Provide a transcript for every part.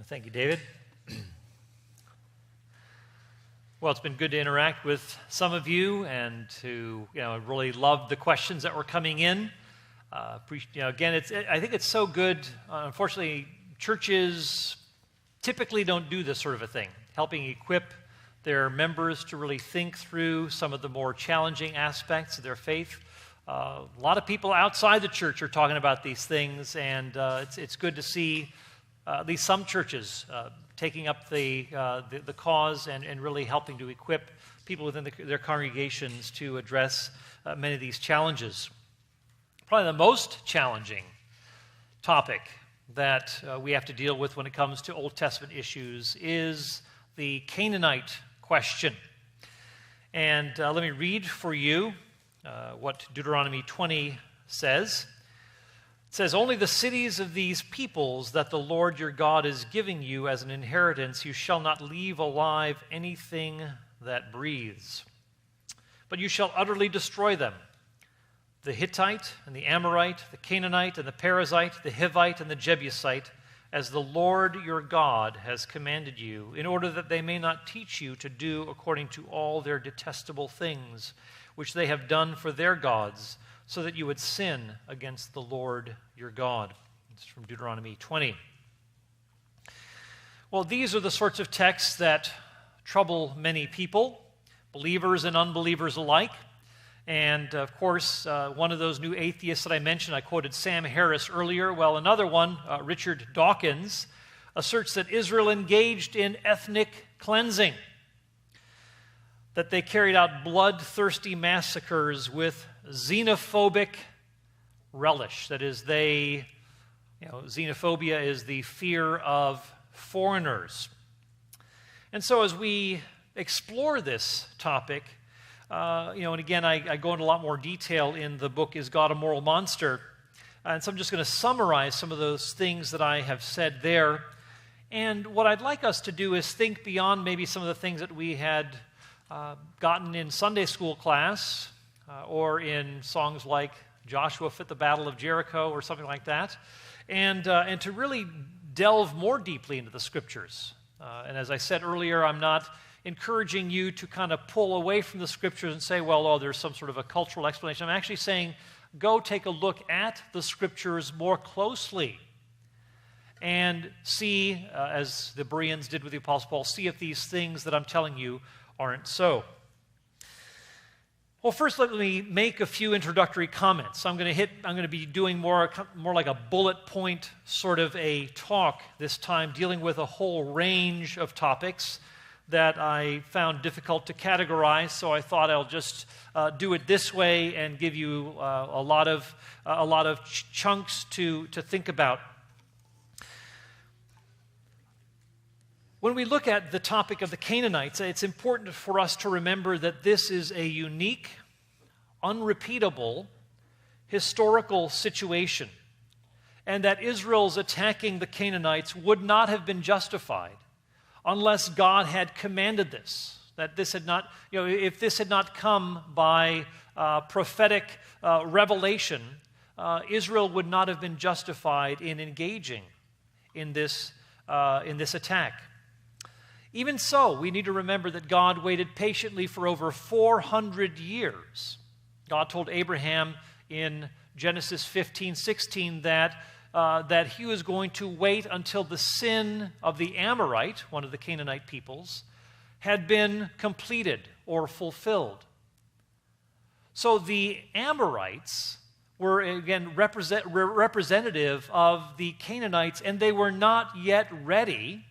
Thank you, David. Well, it's been good to interact with some of you and to really love the questions that were coming in. Again, I think it's so good. Unfortunately, churches typically don't do this sort of a thing, helping equip their members to really think through some of the more challenging aspects of their faith. A lot of people outside the church are talking about these things, and it's good to see at least some churches taking up the cause and really helping to equip people within their congregations to address many of these challenges. Probably the most challenging topic that we have to deal with when it comes to Old Testament issues is the Canaanite question. And let me read for you what Deuteronomy 20 says. It says, "Only the cities of these peoples that the Lord your God is giving you as an inheritance, you shall not leave alive anything that breathes. But you shall utterly destroy them, the Hittite and the Amorite, the Canaanite and the Perizzite, the Hivite and the Jebusite, as the Lord your God has commanded you, in order that they may not teach you to do according to all their detestable things, which they have done for their gods, so that you would sin against the Lord your God." It's from Deuteronomy 20. Well, these are the sorts of texts that trouble many people, believers and unbelievers alike. And, of course, one of those new atheists that I mentioned, I quoted Sam Harris earlier. Well, another one, Richard Dawkins, asserts that Israel engaged in ethnic cleansing, that they carried out bloodthirsty massacres with xenophobic relish. That is, xenophobia is the fear of foreigners. And so as we explore this topic, and again, I go into a lot more detail in the book, Is God a Moral Monster? And so I'm just going to summarize some of those things that I have said there. And what I'd like us to do is think beyond maybe some of the things that we had gotten in Sunday school class or in songs like Joshua Fit the Battle of Jericho or something like that, and to really delve more deeply into the Scriptures. And as I said earlier, I'm not encouraging you to kind of pull away from the Scriptures and say, there's some sort of a cultural explanation. I'm actually saying, go take a look at the Scriptures more closely and see, as the Bereans did with the Apostle Paul, see if these things that I'm telling you aren't so. Well, first let me make a few introductory comments. I'm going to be doing more like a bullet point sort of a talk this time, dealing with a whole range of topics that I found difficult to categorize, so I thought I'll just do it this way and give you a lot of chunks to think about. When we look at the topic of the Canaanites, it's important for us to remember that this is a unique, unrepeatable, historical situation, and that Israel's attacking the Canaanites would not have been justified unless God had commanded this. That this had not, if this had not come by prophetic revelation, Israel would not have been justified in engaging in this attack. Even so, we need to remember that God waited patiently for over 400 years. God told Abraham in Genesis 15:16 that he was going to wait until the sin of the Amorite, one of the Canaanite peoples, had been completed or fulfilled. So the Amorites were, again, representative of the Canaanites, and they were not yet ready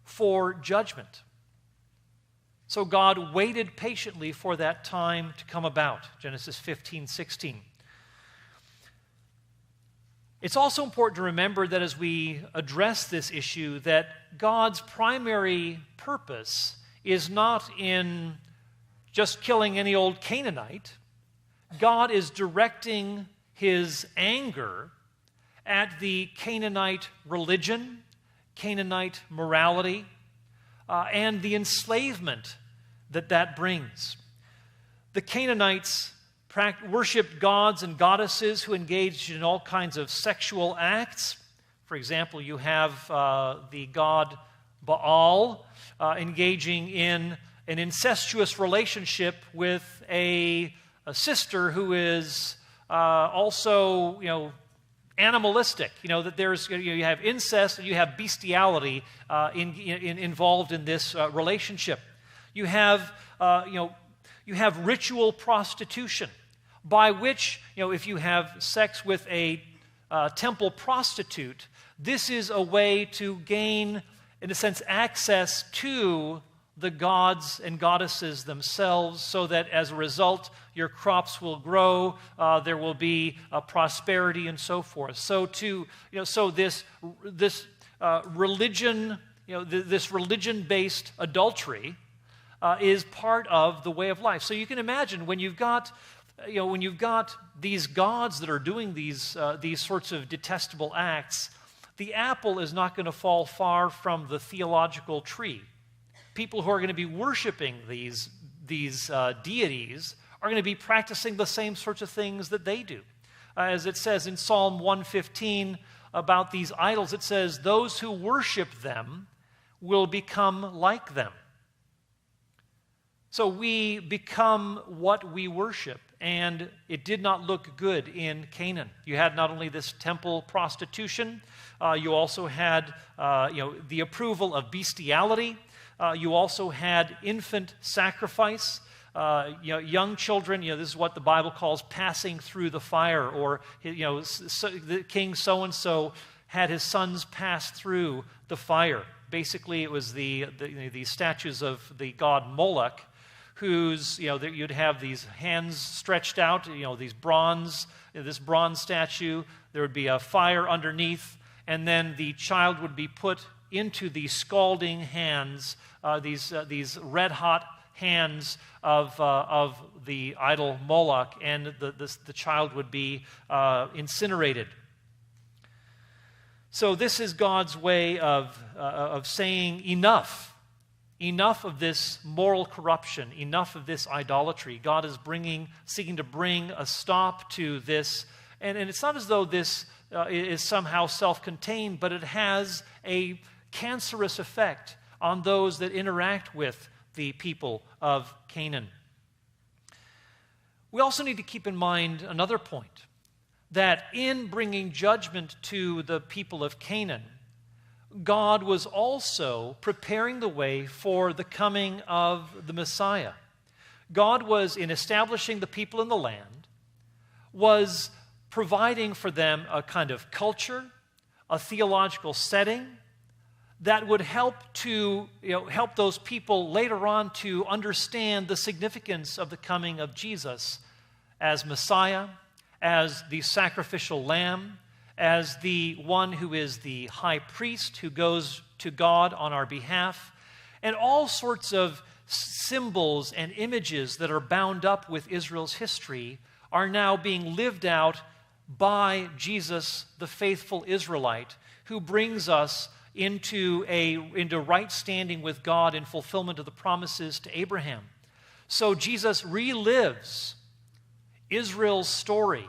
for judgment. So God waited patiently for that time to come about, Genesis 15:16. It's also important to remember that as we address this issue, that God's primary purpose is not in just killing any old Canaanite. God is directing his anger at the Canaanite religion, Canaanite morality, and the enslavement that brings. The Canaanites worshipped gods and goddesses who engaged in all kinds of sexual acts, For example, you have the god Baal engaging in an incestuous relationship with a sister who is also, animalistic. That there's you have incest and you have bestiality involved in this relationship. You have ritual prostitution, by which if you have sex with a temple prostitute, this is a way to gain, in a sense, access to the gods and goddesses themselves, so that as a result your crops will grow, there will be prosperity and so forth. So this religion, this religion-based adultery is part of the way of life. So you can imagine when you've got these gods that are doing these sorts of detestable acts, the apple is not going to fall far from the theological tree. People who are going to be worshiping these deities are going to be practicing the same sorts of things that they do. As it says in Psalm 115 about these idols, it says, "Those who worship them will become like them." So we become what we worship, and it did not look good in Canaan. You had not only this temple prostitution, you also had the approval of bestiality. You also had infant sacrifice. Young children, this is what the Bible calls passing through the fire, or the king so-and-so had his sons pass through the fire. Basically, it was the statues of the god Moloch, whose, you'd have these hands stretched out, this bronze statue. There would be a fire underneath, and then the child would be put into the scalding hands, these red-hot hands of the idol Moloch, and the child would be incinerated. So this is God's way of saying enough. Enough of this moral corruption, enough of this idolatry. God is seeking to bring a stop to this. And it's not as though this is somehow self-contained, but it has a cancerous effect on those that interact with the people of Canaan. We also need to keep in mind another point, that in bringing judgment to the people of Canaan, God was also preparing the way for the coming of the Messiah. God was, in establishing the people in the land, was providing for them a kind of culture, a theological setting that would help those people later on to understand the significance of the coming of Jesus as Messiah, as the sacrificial lamb, as the one who is the high priest who goes to God on our behalf, and all sorts of symbols and images that are bound up with Israel's history are now being lived out by Jesus, the faithful Israelite, who brings us into right standing with God in fulfillment of the promises to Abraham. So Jesus relives Israel's story.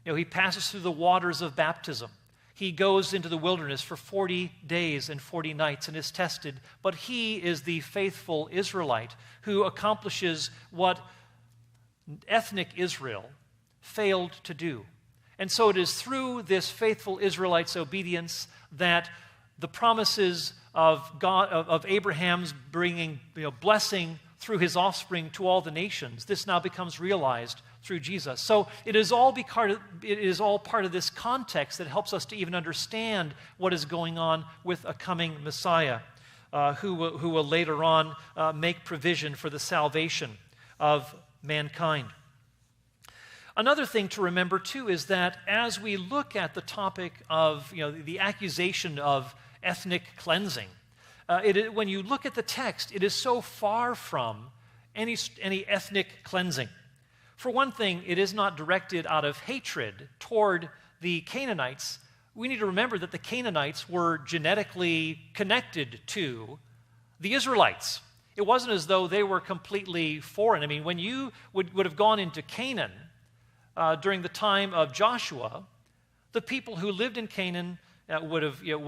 He passes through the waters of baptism. He goes into the wilderness for 40 days and 40 nights and is tested. But he is the faithful Israelite who accomplishes what ethnic Israel failed to do. And so it is through this faithful Israelite's obedience that the promises of God, of Abraham's bringing blessing through his offspring to all the nations, this now becomes realized through Jesus. So it is all part of this context that helps us to even understand what is going on with a coming Messiah, who will later on make provision for the salvation of mankind. Another thing to remember too is that as we look at the topic of the accusation of ethnic cleansing, when you look at the text, it is so far from any ethnic cleansing. For one thing, it is not directed out of hatred toward the Canaanites. We need to remember that the Canaanites were genetically connected to the Israelites. It wasn't as though they were completely foreign. I mean, when you would have gone into Canaan during the time of Joshua, the people who lived in Canaan would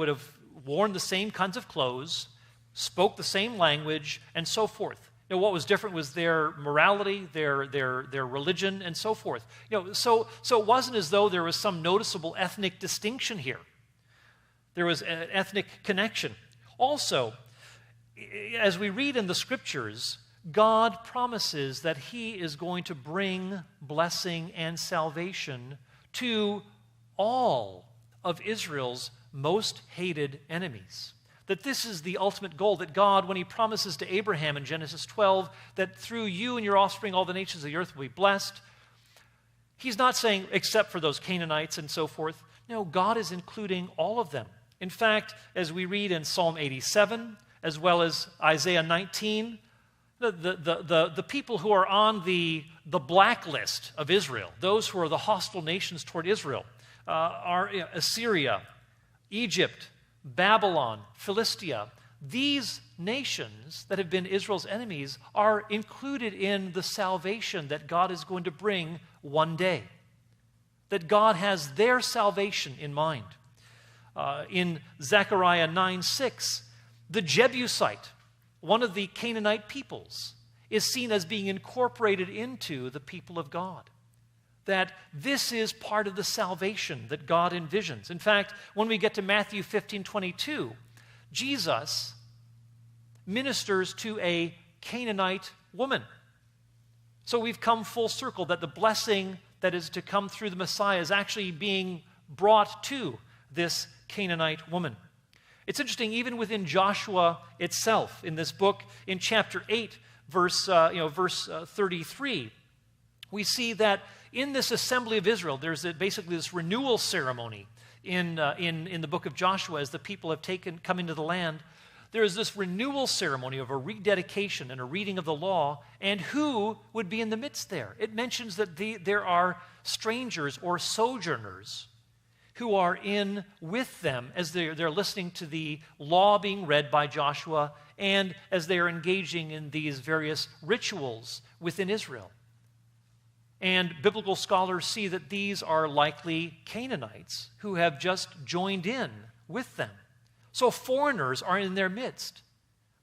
have worn the same kinds of clothes, spoke the same language, and so forth. What was different was their morality, their religion, and so forth. So it wasn't as though there was some noticeable ethnic distinction here. There was an ethnic connection. Also, as we read in the Scriptures, God promises that He is going to bring blessing and salvation to all of Israel's most hated enemies. That this is the ultimate goal, that God, when He promises to Abraham in Genesis 12, that through you and your offspring all the nations of the earth will be blessed, He's not saying except for those Canaanites and so forth. No, God is including all of them. In fact, as we read in Psalm 87, as well as Isaiah 19, the people who are on the blacklist of Israel, those who are the hostile nations toward Israel, are Assyria, Egypt, Babylon, Philistia. These nations that have been Israel's enemies are included in the salvation that God is going to bring one day. That God has their salvation in mind. In Zechariah 9:6, the Jebusite, one of the Canaanite peoples, is seen as being incorporated into the people of God. That this is part of the salvation that God envisions. In fact, when we get to Matthew 15:22, Jesus ministers to a Canaanite woman. So we've come full circle that the blessing that is to come through the Messiah is actually being brought to this Canaanite woman. It's interesting, even within Joshua itself, in this book, in chapter 8, verse 33, we see that in this assembly of Israel, there's basically this renewal ceremony in the book of Joshua as the people have come into the land. There is this renewal ceremony of a rededication and a reading of the law, and who would be in the midst there? It mentions that there are strangers or sojourners who are in with them as they're listening to the law being read by Joshua and as they are engaging in these various rituals within Israel. And biblical scholars see that these are likely Canaanites who have just joined in with them. So foreigners are in their midst,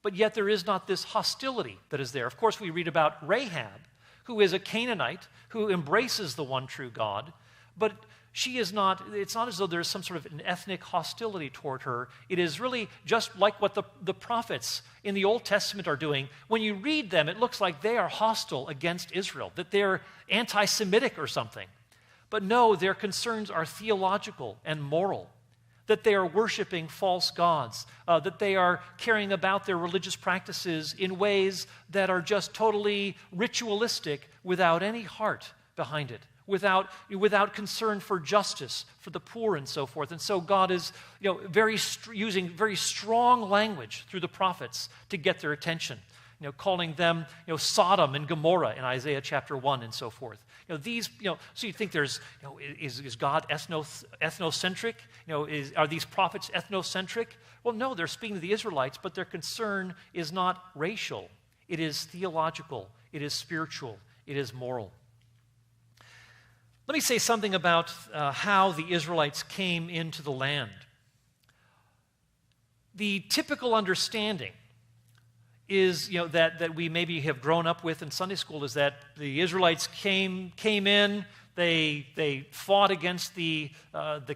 but yet there is not this hostility that is there. Of course, we read about Rahab, who is a Canaanite who embraces the one true God, but it's not as though there's some sort of an ethnic hostility toward her. It is really just like what the prophets in the Old Testament are doing. When you read them, it looks like they are hostile against Israel, that they're anti-Semitic or something. But no, their concerns are theological and moral, that they are worshiping false gods, that they are carrying about their religious practices in ways that are just totally ritualistic without any heart behind it. Without concern for justice, for the poor and so forth. And so God is using very strong language through the prophets to get their attention, calling them Sodom and Gomorrah in Isaiah chapter 1 and so forth. So you think is God ethnocentric? Are these prophets ethnocentric? Well, no, they're speaking to the Israelites, but their concern is not racial. It is theological. It is spiritual. It is moral. Let me say something about how the Israelites came into the land. The typical understanding is, that we maybe have grown up with in Sunday school is that the Israelites came in, they fought against the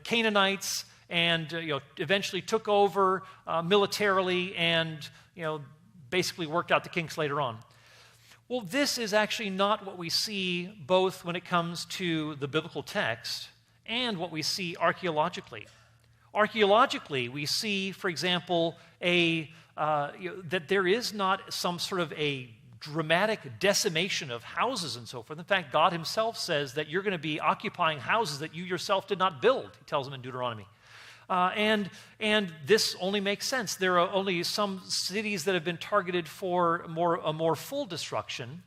Canaanites, and eventually took over militarily, and basically worked out the kinks later on. Well, this is actually not what we see both when it comes to the biblical text and what we see archaeologically. Archaeologically, we see, for example, that there is not some sort of a dramatic decimation of houses and so forth. In fact, God Himself says that you're going to be occupying houses that you yourself did not build, He tells them in Deuteronomy. And this only makes sense. There are only some cities that have been targeted for a more full destruction,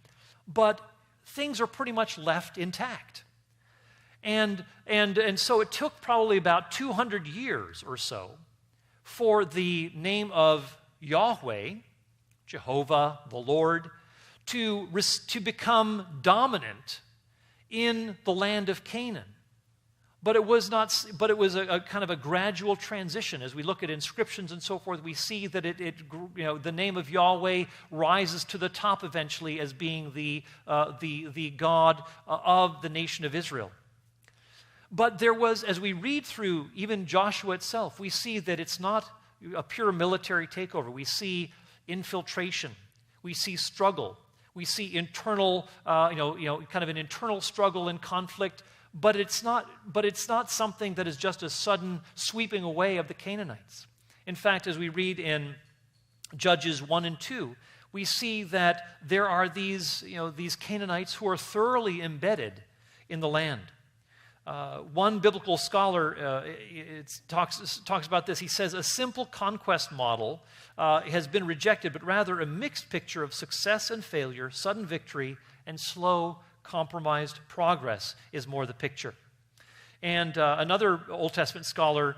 but things are pretty much left intact. And so it took probably about 200 years or so for the name of Yahweh, Jehovah, the Lord, to become dominant in the land of Canaan. But it was not. But it was a kind of a gradual transition. As we look at inscriptions and so forth, we see that the name of Yahweh rises to the top eventually as being the God of the nation of Israel. But there was, as we read through even Joshua itself, we see that it's not a pure military takeover. We see infiltration. We see struggle. We see internal, kind of an internal struggle and conflict. But it's not something that is just a sudden sweeping away of the Canaanites. In fact, as we read in Judges 1 and 2, we see that there are these Canaanites who are thoroughly embedded in the land. One biblical scholar talks about this. He says, a simple conquest model has been rejected, but rather a mixed picture of success and failure, sudden victory, and slow, compromised progress is more the picture. And another Old Testament scholar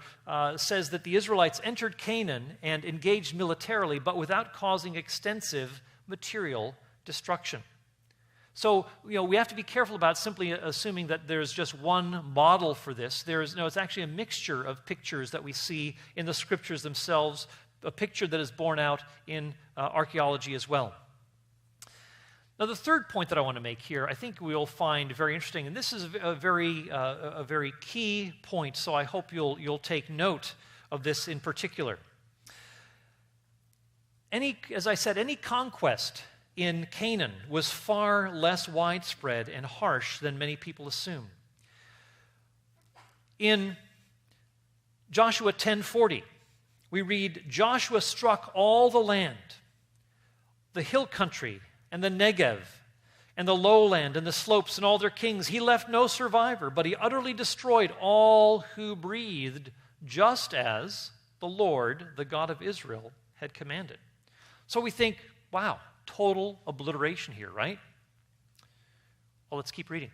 says that the Israelites entered Canaan and engaged militarily, but without causing extensive material destruction. So, we have to be careful about simply assuming that there's just one model for this. It's actually a mixture of pictures that we see in the scriptures themselves, a picture that is borne out in archaeology as well. Now, the third point that I want to make here, I think we'll find very interesting, and this is a very key point, so I hope you'll take note of this in particular. As I said, any conquest in Canaan was far less widespread and harsh than many people assume. In Joshua 10:40, we read, Joshua struck all the land, the hill country, and the Negev, and the lowland, and the slopes, and all their kings. He left no survivor, but he utterly destroyed all who breathed, just as the Lord, the God of Israel, had commanded. So we think, wow, total obliteration here, right? Well, let's keep reading.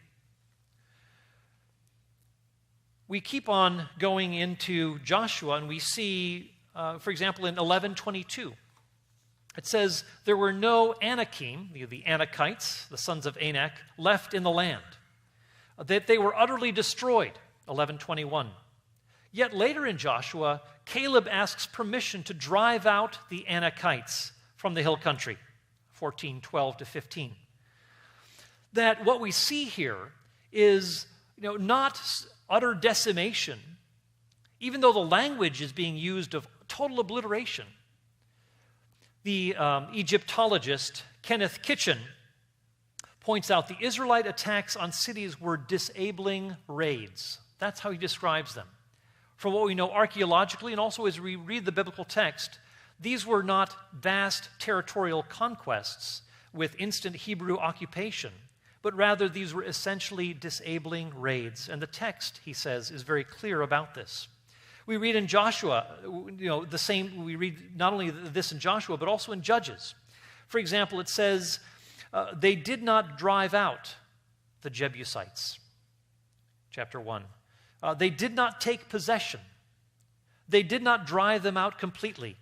We keep on going into Joshua, and we see, for example, in 11:22, it says, there were no Anakim, the Anakites, the sons of Anak, left in the land, that they were utterly destroyed, 11:21. Yet later in Joshua, Caleb asks permission to drive out the Anakites from the hill country, 14:12-15. That what we see here is, not utter decimation, even though the language is being used of total obliteration. The Egyptologist Kenneth Kitchen points out the Israelite attacks on cities were disabling raids. That's how he describes them. From what we know archaeologically, and also as we read the biblical text, these were not vast territorial conquests with instant Hebrew occupation, but rather these were essentially disabling raids. And the text, he says, is very clear about this. We read in Joshua, the same, we read not only this in Joshua, but also in Judges. For example, it says, they did not drive out the Jebusites, chapter 1. They did not take possession. They did not drive them out completely,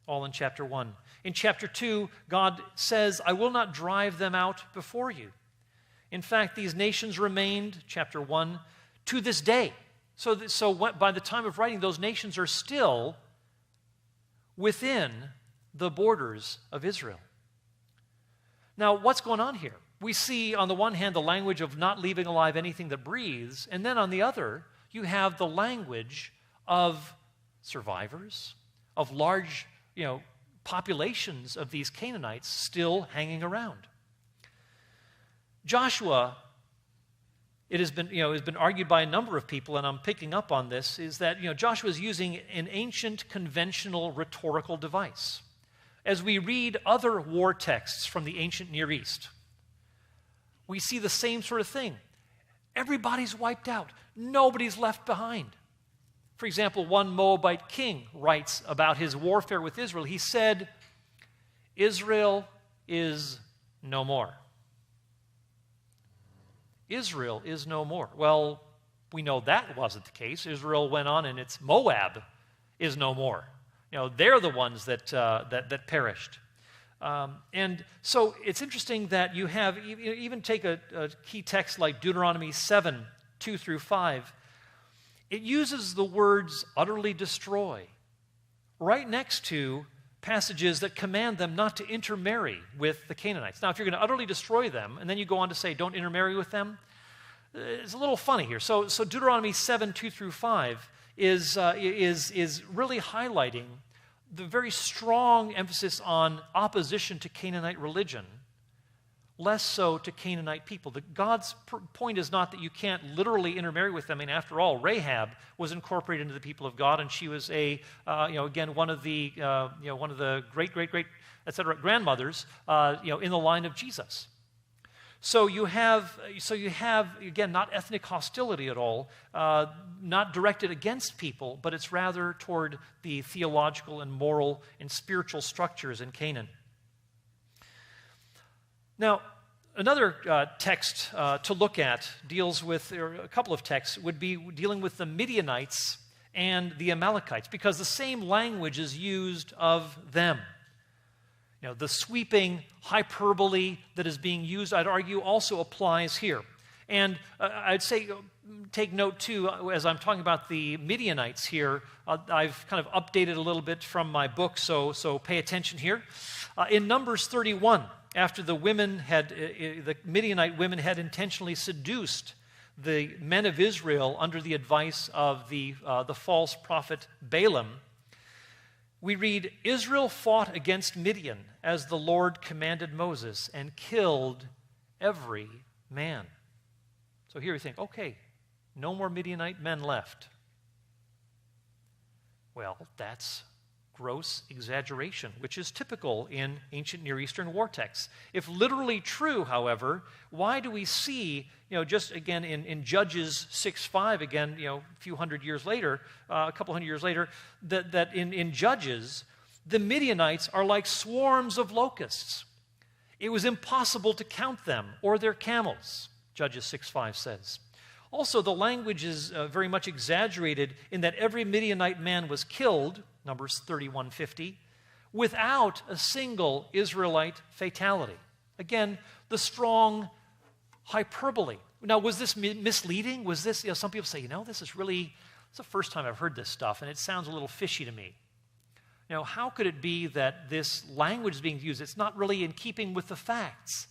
all in chapter 1. In chapter 2, God says, I will not drive them out before you. In fact, these nations remained, chapter 1, to this day. So by the time of writing, those nations are still within the borders of Israel. Now, what's going on here? We see, on the one hand, the language of not leaving alive anything that breathes, and then on the other, you have the language of survivors, of large, populations of these Canaanites still hanging around. Joshua, it has been argued by a number of people, and I'm picking up on this, is that Joshua is using an ancient conventional rhetorical device. As we read other war texts from the ancient Near East, we see the same sort of thing. Everybody's wiped out. Nobody's left behind. For example, one Moabite king writes about his warfare with Israel. He said, Israel is no more. Israel is no more. Well, we know that wasn't the case. Israel went on, and it's Moab is no more. They're the ones that perished. And so it's interesting that you have, even take a key text like Deuteronomy 7, 2-5. it uses the words utterly destroy right next to passages that command them not to intermarry with the Canaanites. Now, if you're going to utterly destroy them, and then you go on to say don't intermarry with them, it's a little funny here. So Deuteronomy 7, 2 through 5 is really highlighting the very strong emphasis on opposition to Canaanite religion, less so to Canaanite people. God's point is not that you can't literally intermarry with them. I mean, after all, Rahab was incorporated into the people of God, and she was again, one of the great, etc. grandmothers, in the line of Jesus. So you have again, not ethnic hostility at all, not directed against people, but it's rather toward the theological and moral and spiritual structures in Canaan. Now, another text to look at deals with, or a couple of texts, would be dealing with the Midianites and the Amalekites, because the same language is used of them. The sweeping hyperbole that is being used, I'd argue, also applies here. And I'd say, take note too, as I'm talking about the Midianites here, I've kind of updated a little bit from my book, so pay attention here. In Numbers 31, after the Midianite women had intentionally seduced the men of Israel under the advice of the false prophet Balaam, we read, Israel fought against Midian as the Lord commanded Moses and killed every man. So here you think, okay, no more Midianite men left. Well, that's gross exaggeration, which is typical in ancient Near Eastern war texts. If literally true, however, why do we see, just again in Judges 6:5, again, a few hundred years later, a couple hundred years later, that in Judges, the Midianites are like swarms of locusts. It was impossible to count them or their camels, Judges 6:5 says. Also, the language is very much exaggerated in that every Midianite man was killed, Numbers 31:50, without a single Israelite fatality. Again, the strong hyperbole. Now, was this misleading? Was this, some people say, this is it's the first time I've heard this stuff, and it sounds a little fishy to me. How could it be that this language is being used? It's not really in keeping with the facts.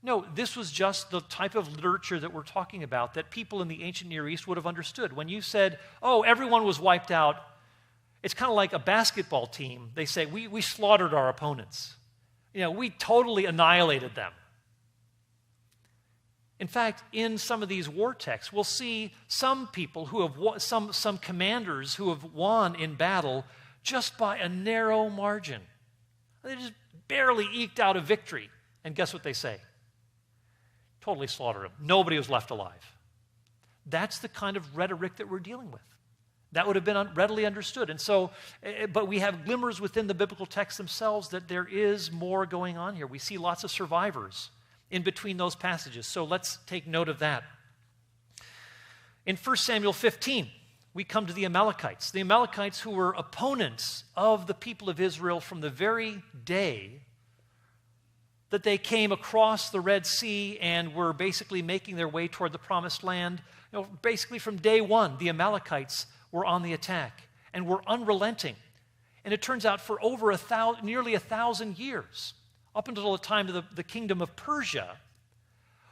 No, this was just the type of literature that we're talking about that people in the ancient Near East would have understood. When you said, everyone was wiped out, it's kind of like a basketball team. They say, we slaughtered our opponents. We totally annihilated them. In fact, in some of these war texts, we'll see some people who have some commanders who have won in battle just by a narrow margin. They just barely eked out a victory. And guess what they say? Totally slaughtered them. Nobody was left alive. That's the kind of rhetoric that we're dealing with. That would have been readily understood. And so, but we have glimmers within the biblical texts themselves that there is more going on here. We see lots of survivors in between those passages. So let's take note of that. In 1 Samuel 15, we come to the Amalekites. The Amalekites who were opponents of the people of Israel from the very day that they came across the Red Sea and were basically making their way toward the Promised Land. Basically from day one, the Amalekites were on the attack and were unrelenting. And it turns out for over nearly 1,000 years, up until the time of the kingdom of Persia,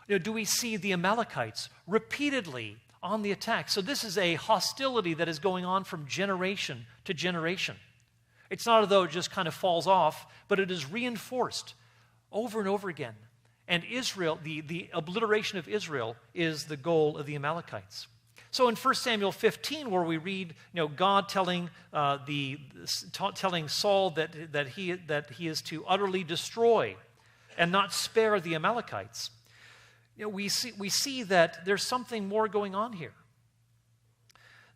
do we see the Amalekites repeatedly on the attack. So this is a hostility that is going on from generation to generation. It's not as though it just kind of falls off, but it is reinforced over and over again. And Israel, the obliteration of Israel, is the goal of the Amalekites. So in 1 Samuel 15, where we read, God telling Saul that he is to utterly destroy and not spare the Amalekites, we see that there's something more going on here.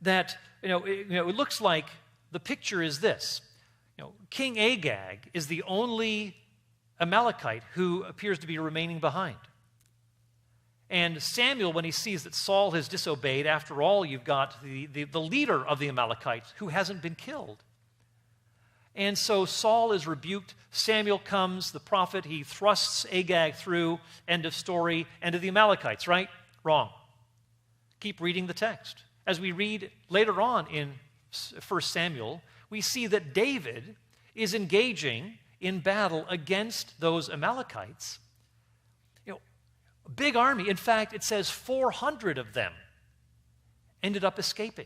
That it looks like the picture is this: King Agag is the only Amalekite who appears to be remaining behind. And Samuel, when he sees that Saul has disobeyed, after all, you've got the leader of the Amalekites who hasn't been killed. And so Saul is rebuked. Samuel comes, the prophet, he thrusts Agag through, end of story, end of the Amalekites, right? Wrong. Keep reading the text. As we read later on in 1 Samuel, we see that David is engaging in battle against those Amalekites. A big army. In fact, it says 400 of them ended up escaping.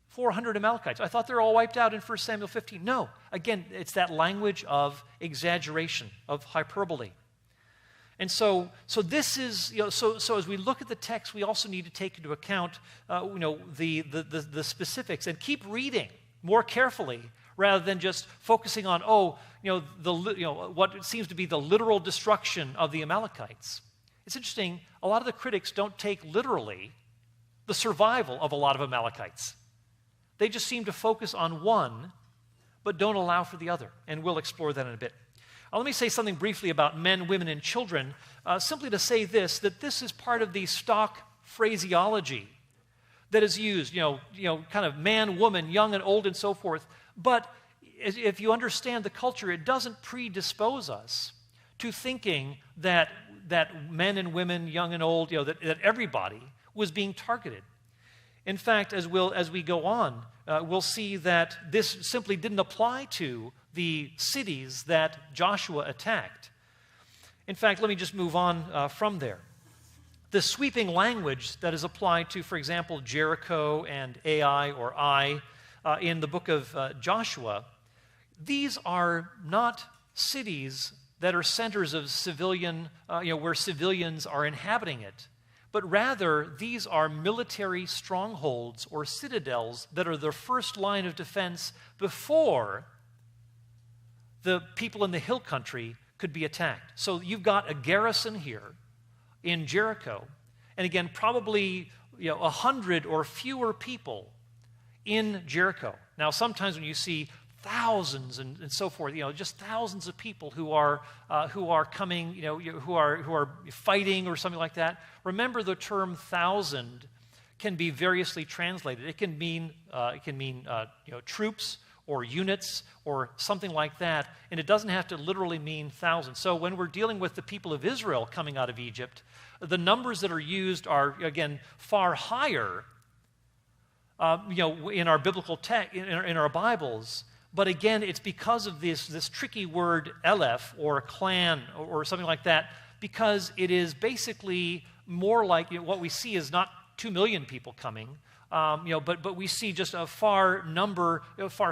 400 Amalekites. I thought they were all wiped out in 1 Samuel 15. No. Again, it's that language of exaggeration, of hyperbole. And so this is, so as we look at the text, we also need to take into account, the specifics and keep reading more carefully rather than just focusing on, what seems to be the literal destruction of the Amalekites. It's interesting, a lot of the critics don't take literally the survival of a lot of Amalekites. They just seem to focus on one, but don't allow for the other. And we'll explore that in a bit. Let me say something briefly about men, women, and children, simply to say this, that this is part of the stock phraseology that is used, kind of man, woman, young and old, and so forth. But if you understand the culture, it doesn't predispose us to thinking that men and women, young and old, that everybody was being targeted. In fact, as we go on, we'll see that this simply didn't apply to the cities that Joshua attacked. In fact, let me just move on from there. The sweeping language that is applied to, for example, Jericho and Ai or Ai in the book of Joshua, these are not cities that are centers of civilian, where civilians are inhabiting it, but rather these are military strongholds or citadels that are the first line of defense before the people in the hill country could be attacked. So you've got a garrison here in Jericho, and again, probably 100 or fewer people in Jericho. Now, sometimes when you see thousands and so forth, just thousands of people who are coming, who are fighting or something like that. Remember, the term thousand can be variously translated. It can mean troops or units or something like that, and it doesn't have to literally mean thousands. So when we're dealing with the people of Israel coming out of Egypt, the numbers that are used are again far higher, in our biblical text, in our Bibles. But again, it's because of this tricky word Eleph or clan or something like that, because it is basically more like what we see is not 2 million people coming, but we see just a far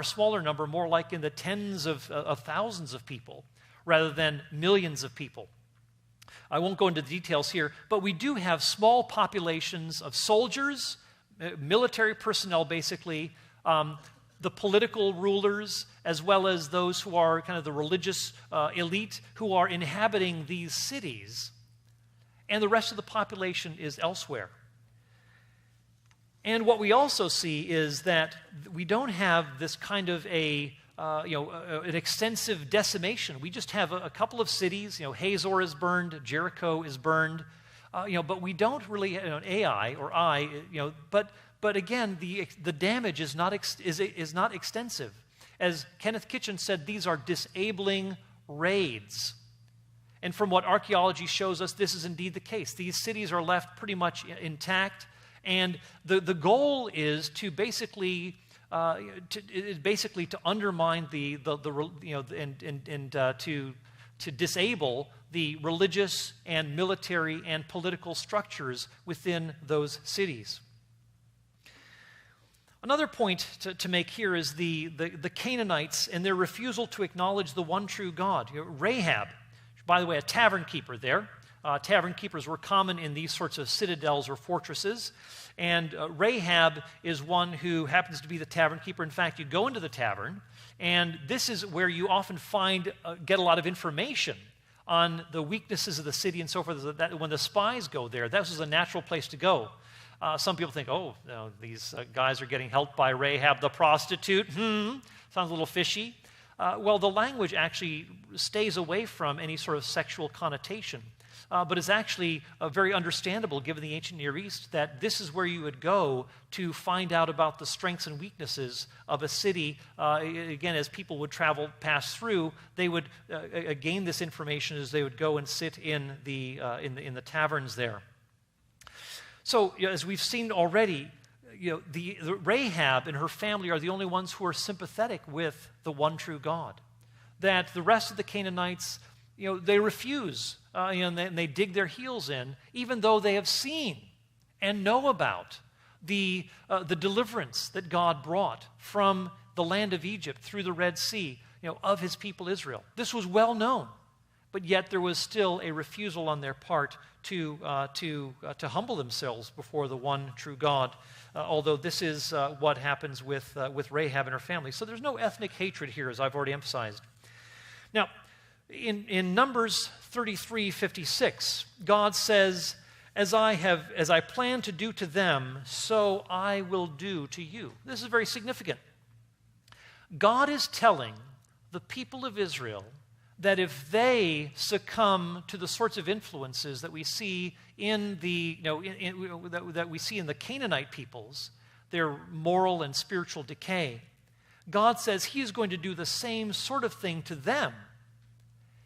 smaller number, more like in the tens of thousands of people rather than millions of people. I won't go into the details here, but we do have small populations of soldiers, military personnel basically, the political rulers, as well as those who are kind of the religious elite who are inhabiting these cities. And the rest of the population is elsewhere. And what we also see is that we don't have this kind of an extensive decimation. We just have a couple of cities. Hazor is burned, Jericho is burned, but we don't really, Ai or I, But again, the damage is not extensive. As Kenneth Kitchen said, these are disabling raids. And from what archaeology shows us, this is indeed the case. These cities are left pretty much intact, and the goal is to basically to undermine to disable the religious and military and political structures within those cities. Another point to make here is the Canaanites and their refusal to acknowledge the one true God. Rahab, by the way, a tavern keeper there. Tavern keepers were common in these sorts of citadels or fortresses. And Rahab is one who happens to be the tavern keeper. In fact, you go into the tavern, and this is where you often get a lot of information on the weaknesses of the city and so forth. That when the spies go there, this is a natural place to go. Some people think, these guys are getting helped by Rahab the prostitute. Sounds a little fishy. Well, the language actually stays away from any sort of sexual connotation, but it's actually very understandable given the ancient Near East that this is where you would go to find out about the strengths and weaknesses of a city. Again, as people would pass through, they would gain this information as they would go and sit in the taverns there. So, as we've seen already, the Rahab and her family are the only ones who are sympathetic with the one true God. That the rest of the Canaanites, they refuse, and they dig their heels in, even though they have seen and know about the deliverance that God brought from the land of Egypt through the Red Sea, of his people Israel. This was well known, but yet there was still a refusal on their part to humble themselves before the one true God. Although this is what happens with Rahab and her family. So there's no ethnic hatred here, as I've already emphasized. Now, in Numbers 33:56, God says, As I plan to do to them, so I will do to you. This is very significant. God is telling the people of Israel that if they succumb to the sorts of influences that we see in that we see in the Canaanite peoples, their moral and spiritual decay, God says he is going to do the same sort of thing to them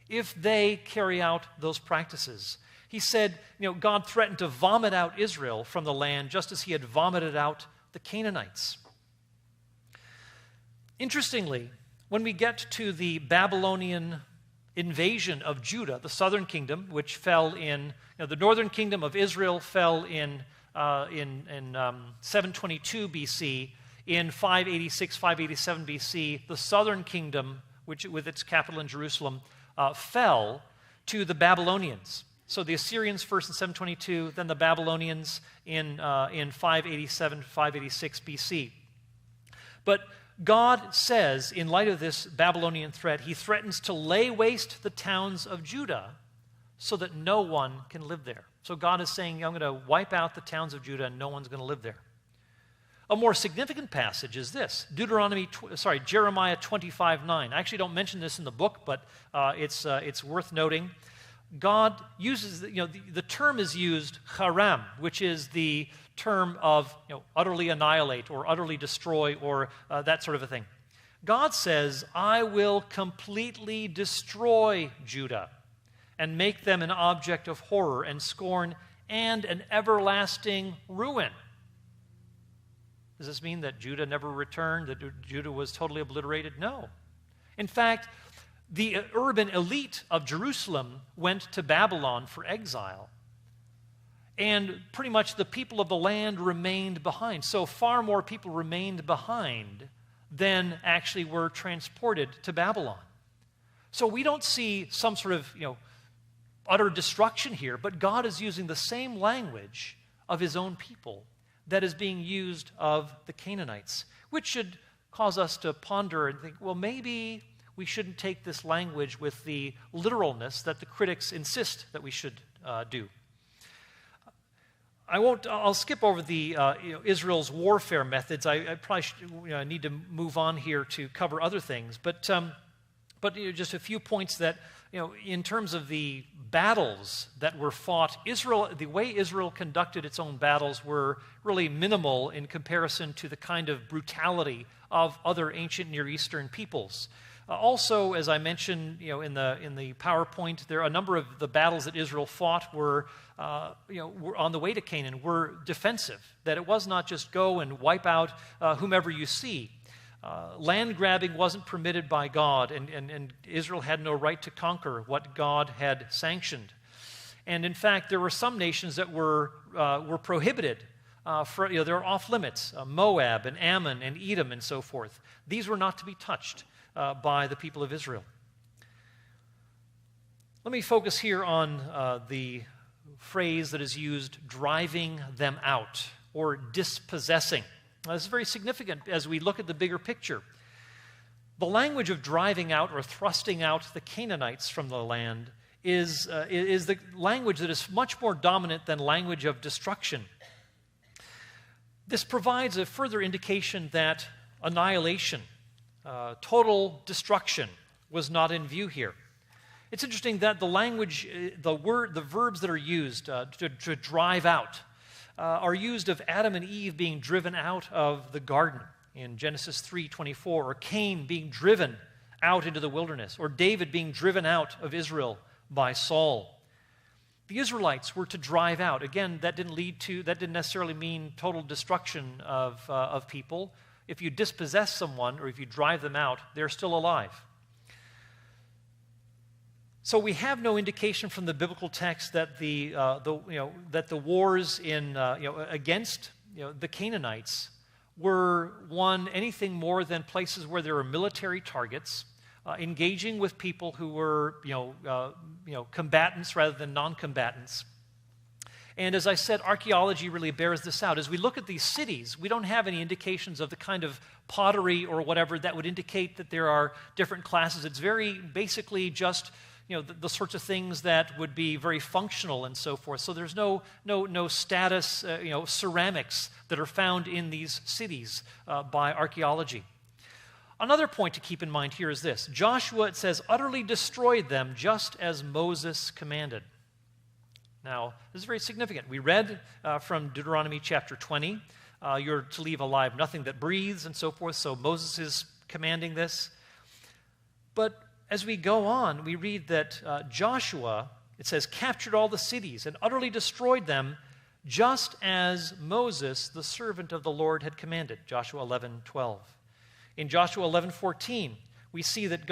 if they carry out those practices. He said, God threatened to vomit out Israel from the land just as he had vomited out the Canaanites. Interestingly, when we get to the Babylonian invasion of Judah, the southern kingdom, which fell in, the northern kingdom of Israel fell in 722 BC. In 586, 587 BC, the southern kingdom, which with its capital in Jerusalem, fell to the Babylonians. So the Assyrians first in 722, then the Babylonians in 587, 586 BC. But God says, in light of this Babylonian threat, he threatens to lay waste the towns of Judah so that no one can live there. So God is saying, I'm going to wipe out the towns of Judah and no one's going to live there. A more significant passage is this, Jeremiah 25:9. I actually don't mention this in the book, but it's worth noting. God uses, the term is used, haram, which is the term of utterly annihilate or utterly destroy or that sort of a thing. God says, I will completely destroy Judah and make them an object of horror and scorn and an everlasting ruin. Does this mean that Judah never returned, that Judah was totally obliterated? No. In fact, the urban elite of Jerusalem went to Babylon for exile. And pretty much the people of the land remained behind. So far more people remained behind than actually were transported to Babylon. So we don't see some sort of, utter destruction here, but God is using the same language of his own people that is being used of the Canaanites, which should cause us to ponder and think, well, maybe we shouldn't take this language with the literalness that the critics insist that we should do. I'll skip over the Israel's warfare methods. I probably need to move on here to cover other things. But just a few points that, in terms of the battles that were fought, the way Israel conducted its own battles were really minimal in comparison to the kind of brutality of other ancient Near Eastern peoples. Also, as I mentioned, in the PowerPoint, there are a number of the battles that Israel fought were on the way to Canaan were defensive. That it was not just go and wipe out whomever you see. Land grabbing wasn't permitted by God, and Israel had no right to conquer what God had sanctioned. And in fact, there were some nations that were prohibited. They're off limits. Moab and Ammon and Edom and so forth. These were not to be touched by the people of Israel. Let me focus here on the phrase that is used, driving them out, or dispossessing. Now, this is very significant as we look at the bigger picture. The language of driving out or thrusting out the Canaanites from the land is the language that is much more dominant than language of destruction. This provides a further indication that annihilation, total destruction, was not in view here. It's interesting that the language, the verbs that are used to drive out are used of Adam and Eve being driven out of the garden in Genesis 3:24, or Cain being driven out into the wilderness, or David being driven out of Israel by Saul. the Israelites were to drive out. Again, that didn't necessarily mean total destruction of people. If you dispossess someone or if you drive them out, they're still alive. So we have no indication from the biblical text that the wars against the Canaanites were won anything more than places where there were military targets, engaging with people who were combatants rather than non-combatants. And as I said, archaeology really bears this out. As we look at these cities, we don't have any indications of the kind of pottery or whatever that would indicate that there are different classes. It's very basically just the sorts of things that would be very functional and so forth. So there's no status, ceramics that are found in these cities by archaeology. Another point to keep in mind here is this. Joshua, it says, utterly destroyed them just as Moses commanded. Now, this is very significant. We read from Deuteronomy chapter 20, you're to leave alive nothing that breathes and so forth. So Moses is commanding this. But as we go on, we read that Joshua, it says, captured all the cities and utterly destroyed them just as Moses, the servant of the Lord, had commanded. Joshua 11:12. In Joshua 11:14, we see that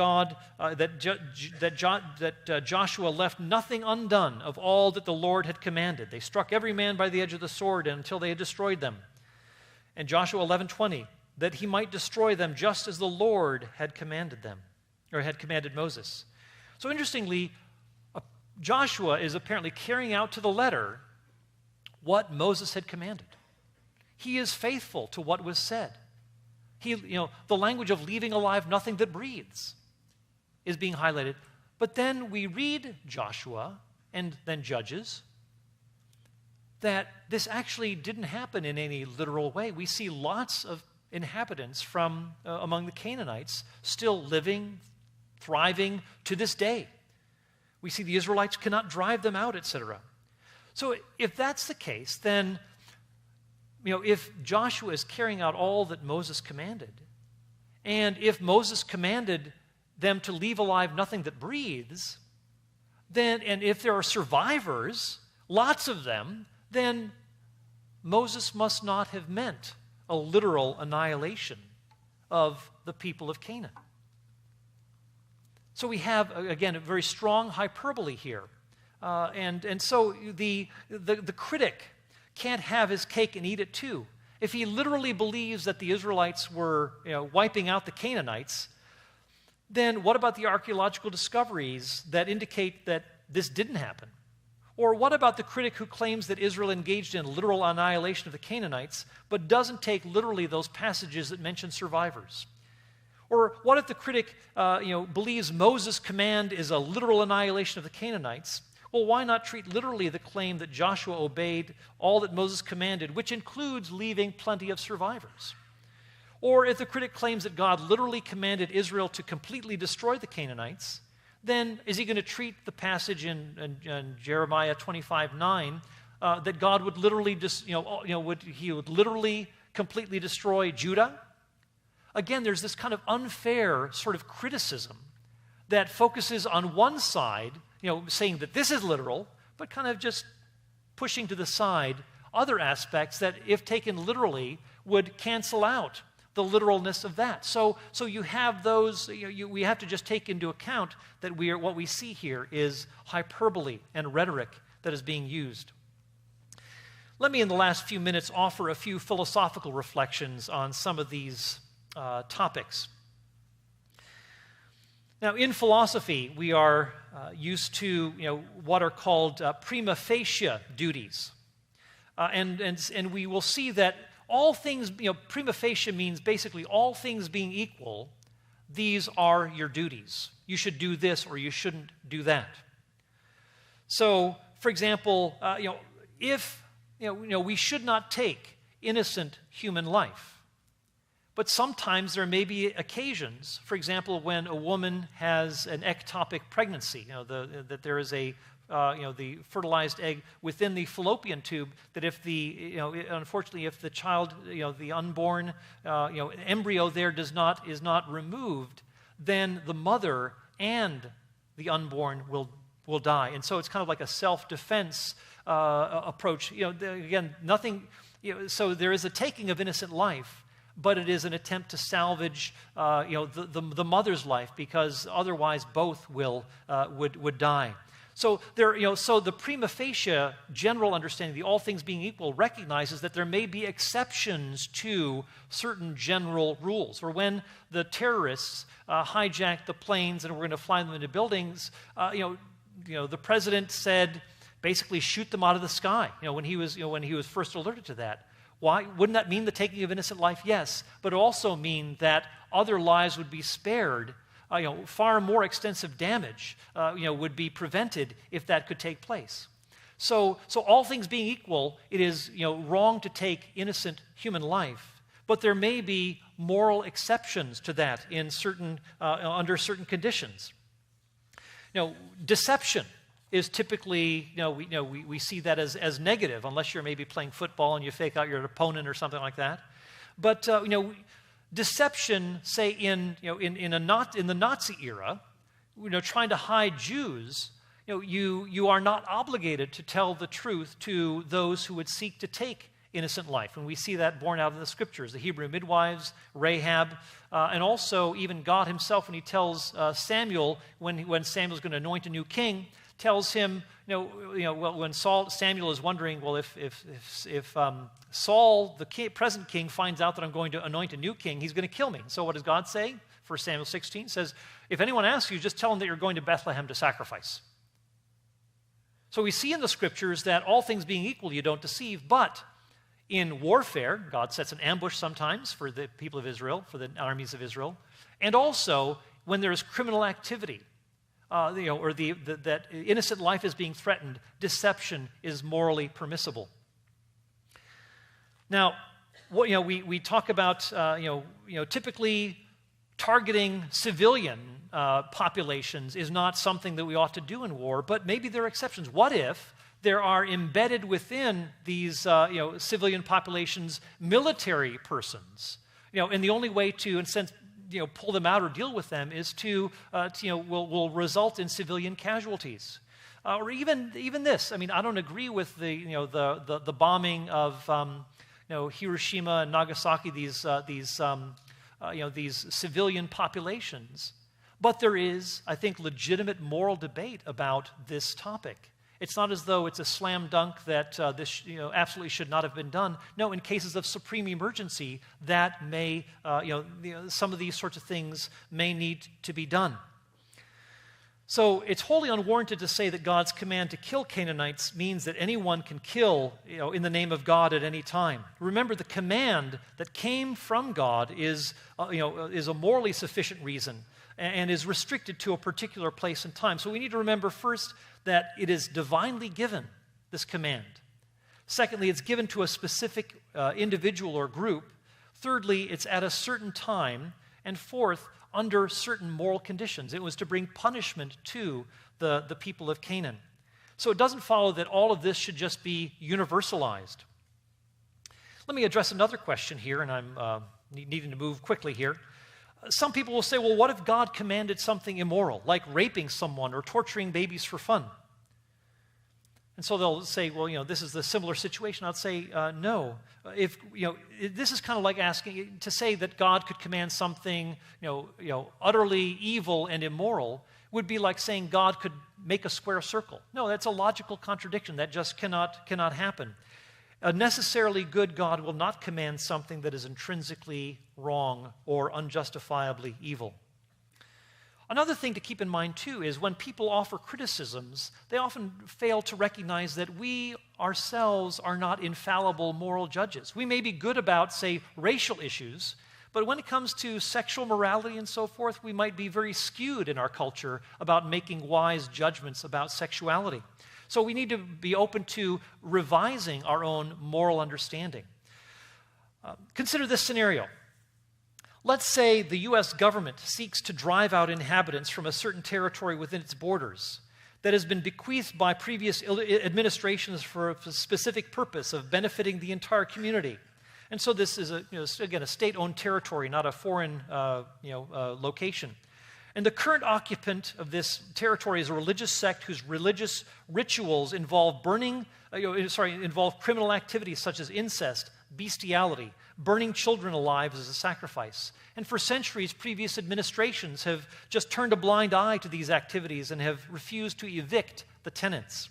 Joshua left nothing undone of all that the Lord had commanded. They struck every man by the edge of the sword until they had destroyed them. And Joshua 11:20, that he might destroy them just as the Lord had commanded them, or had commanded Moses. So interestingly, Joshua is apparently carrying out to the letter what Moses had commanded. He is faithful to what was said. The language of leaving alive nothing that breathes is being highlighted. But then we read Joshua and then Judges that this actually didn't happen in any literal way. We see lots of inhabitants from among the Canaanites still living, thriving to this day. We see the Israelites cannot drive them out, etc. So if that's the case, then if Joshua is carrying out all that Moses commanded, and if Moses commanded them to leave alive nothing that breathes, then, and if there are survivors, lots of them, then Moses must not have meant a literal annihilation of the people of Canaan. So we have, again, a very strong hyperbole here. And so the critic can't have his cake and eat it too. If he literally believes that the Israelites were wiping out the Canaanites, then what about the archaeological discoveries that indicate that this didn't happen? Or what about the critic who claims that Israel engaged in literal annihilation of the Canaanites, but doesn't take literally those passages that mention survivors? Or what if the critic believes Moses' command is a literal annihilation of the Canaanites? Well, why not treat literally the claim that Joshua obeyed all that Moses commanded, which includes leaving plenty of survivors? Or if the critic claims that God literally commanded Israel to completely destroy the Canaanites, then is he going to treat the passage in Jeremiah 25:9 that God would literally would literally completely destroy Judah? Again, there's this kind of unfair sort of criticism that focuses on one side, saying that this is literal, but kind of just pushing to the side other aspects that, if taken literally, would cancel out the literalness of that. So you have those, we have to just take into account that what we see here is hyperbole and rhetoric that is being used. Let me, in the last few minutes, offer a few philosophical reflections on some of these topics. Now, in philosophy, we are used to what are called prima facie duties, and we will see that all things, prima facie means basically all things being equal. These are your duties. You should do this or you shouldn't do that. So, for example, if we should not take innocent human life. But sometimes there may be occasions, for example, when a woman has an ectopic pregnancy, that there is the fertilized egg within the fallopian tube, that if unfortunately, if the child, the unborn, embryo there is not removed, then the mother and the unborn will will die. And so it's kind of like a self-defense approach. Again, nothing, so there is a taking of innocent life, but it is an attempt to salvage, the mother's life, because otherwise both would die. So so the prima facie general understanding, the all things being equal, recognizes that there may be exceptions to certain general rules. Or when the terrorists hijacked the planes and were going to fly them into buildings, the president said, basically, shoot them out of the sky. When he was first alerted to that. Why? Wouldn't that mean the taking of innocent life? Yes, but it also mean that other lives would be spared. Far more extensive damage, would be prevented if that could take place. So all things being equal, it is, wrong to take innocent human life, but there may be moral exceptions to that in under certain conditions. Deception is typically, we see that as negative, unless you're maybe playing football and you fake out your opponent or something like that. But deception, say in the Nazi era, trying to hide Jews, you are not obligated to tell the truth to those who would seek to take innocent life, and we see that borne out in the scriptures. The Hebrew midwives, Rahab, and also even God Himself, when He tells Samuel when Samuel's going to anoint a new king, tells him, when Samuel is wondering, well, if Saul, the present king, finds out that I'm going to anoint a new king, he's going to kill me. So what does God say? 1 Samuel 16 says, if anyone asks you, just tell him that you're going to Bethlehem to sacrifice. So we see in the scriptures that all things being equal, you don't deceive, but in warfare, God sets an ambush sometimes for the people of Israel, for the armies of Israel, and also when there is criminal activity, or that innocent life is being threatened, deception is morally permissible. Now, we talk about typically targeting civilian populations is not something that we ought to do in war, but maybe there are exceptions. What if there are embedded within these civilian populations military persons? And the only way to, in a sense, pull them out or deal with them is will result in civilian casualties, or even this. I mean, I don't agree with the bombing of Hiroshima and Nagasaki. These civilian populations, but there is, I think, legitimate moral debate about this topic. It's not as though it's a slam dunk that this absolutely should not have been done. No, in cases of supreme emergency, that may, some of these sorts of things may need to be done. So it's wholly unwarranted to say that God's command to kill Canaanites means that anyone can kill, in the name of God at any time. Remember, the command that came from God is a morally sufficient reason and is restricted to a particular place and time. So we need to remember first that it is divinely given, this command. Secondly, it's given to a specific individual or group. Thirdly, it's at a certain time. And fourth, under certain moral conditions. It was to bring punishment to the people of Canaan. So it doesn't follow that all of this should just be universalized. Let me address another question here, and I'm needing to move quickly here. Some people will say, well, what if God commanded something immoral, like raping someone or torturing babies for fun? And so they'll say, well, this is the similar situation. I'd say, no. This is kind of like asking to say that God could command something, utterly evil and immoral would be like saying God could make a square circle. No, that's a logical contradiction. That just cannot happen. A necessarily good God will not command something that is intrinsically wrong or unjustifiably evil. Another thing to keep in mind, too, is when people offer criticisms, they often fail to recognize that we ourselves are not infallible moral judges. We may be good about, say, racial issues, but when it comes to sexual morality and so forth, we might be very skewed in our culture about making wise judgments about sexuality. So we need to be open to revising our own moral understanding. Consider this scenario. Let's say the U.S. government seeks to drive out inhabitants from a certain territory within its borders that has been bequeathed by previous administrations for a specific purpose of benefiting the entire community. And so this is, again, a state-owned territory, not a foreign location. And the current occupant of this territory is a religious sect whose religious rituals involve involve criminal activities such as incest, bestiality, burning children alive as a sacrifice. And for centuries, previous administrations have just turned a blind eye to these activities and have refused to evict the tenants.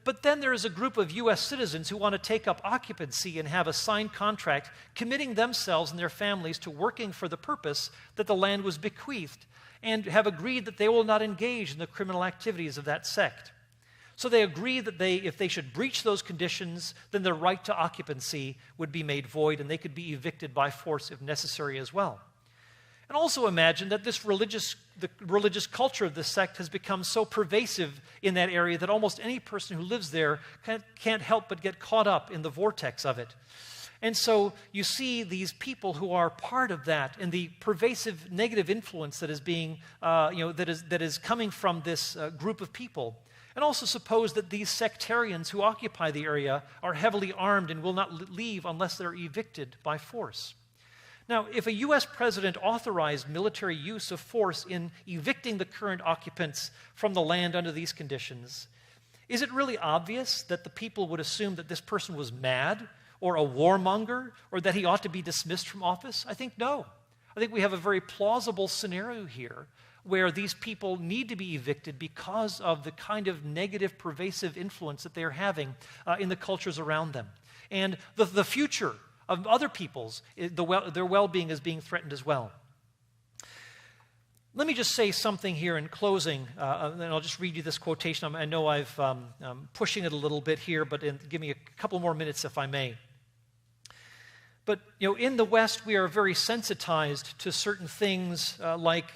But then there is a group of U.S. citizens who want to take up occupancy and have a signed contract committing themselves and their families to working for the purpose that the land was bequeathed, and have agreed that they will not engage in the criminal activities of that sect. So they agree that if they should breach those conditions, then their right to occupancy would be made void and they could be evicted by force if necessary as well. And also imagine that the religious culture of this sect has become so pervasive in that area that almost any person who lives there can't help but get caught up in the vortex of it. And so you see these people who are part of that and the pervasive negative influence that is being, that is coming from this group of people. And also suppose that these sectarians who occupy the area are heavily armed and will not leave unless they're evicted by force. Now, if a U.S. president authorized military use of force in evicting the current occupants from the land under these conditions, is it really obvious that the people would assume that this person was mad or a warmonger or that he ought to be dismissed from office? I think no. I think we have a very plausible scenario here where these people need to be evicted because of the kind of negative, pervasive influence that they're having in the cultures around them. And the future of other peoples, their well-being is being threatened as well. Let me just say something here in closing, and I'll just read you this quotation. I know I'm pushing it a little bit here, but give me a couple more minutes if I may. But in the West, we are very sensitized to certain things like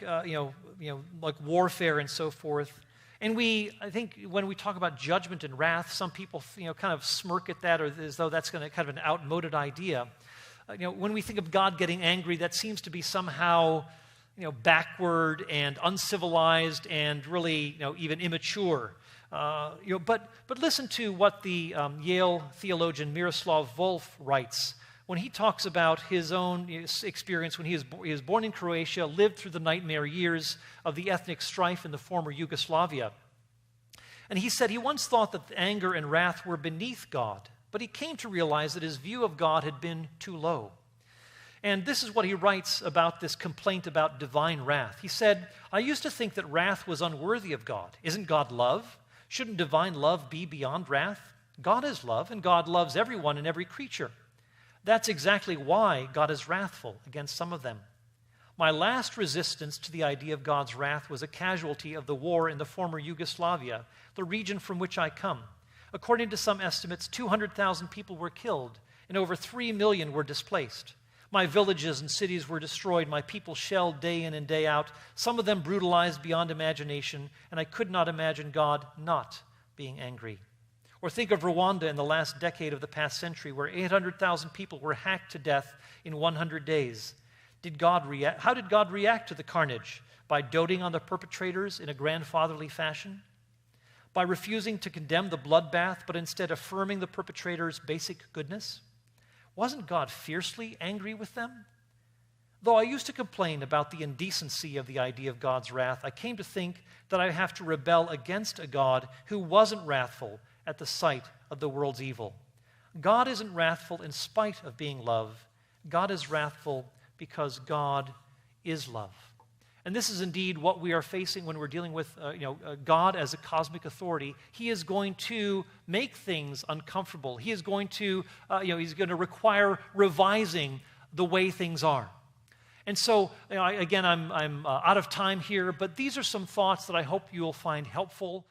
warfare and so forth. And I think when we talk about judgment and wrath, some people, kind of smirk at that, or as though that's kind of an outmoded idea. When we think of God getting angry, that seems to be somehow, backward and uncivilized and really, even immature. But listen to what the Yale theologian Miroslav Volf writes when he talks about his own experience when he was born in Croatia, lived through the nightmare years of the ethnic strife in the former Yugoslavia. And he said he once thought that anger and wrath were beneath God, but he came to realize that his view of God had been too low. And this is what he writes about this complaint about divine wrath. He said, "I used to think that wrath was unworthy of God. Isn't God love? Shouldn't divine love be beyond wrath? God is love, and God loves everyone and every creature. That's exactly why God is wrathful against some of them. My last resistance to the idea of God's wrath was a casualty of the war in the former Yugoslavia, the region from which I come. According to some estimates, 200,000 people were killed, and over 3 million were displaced. My villages and cities were destroyed, my people shelled day in and day out, some of them brutalized beyond imagination, and I could not imagine God not being angry. Or think of Rwanda in the last decade of the past century, where 800,000 people were hacked to death in 100 days. How did God react to the carnage? By doting on the perpetrators in a grandfatherly fashion? By refusing to condemn the bloodbath, but instead affirming the perpetrators' basic goodness? Wasn't God fiercely angry with them? Though I used to complain about the indecency of the idea of God's wrath, I came to think that I have to rebel against a God who wasn't wrathful at the sight of the world's evil. God isn't wrathful in spite of being love. God is wrathful because God is love. And this is indeed what we are facing when we're dealing with God as a cosmic authority. He is going to make things uncomfortable. He is going to require revising the way things are. And so, I'm out of time here, but these are some thoughts that I hope you will find helpful.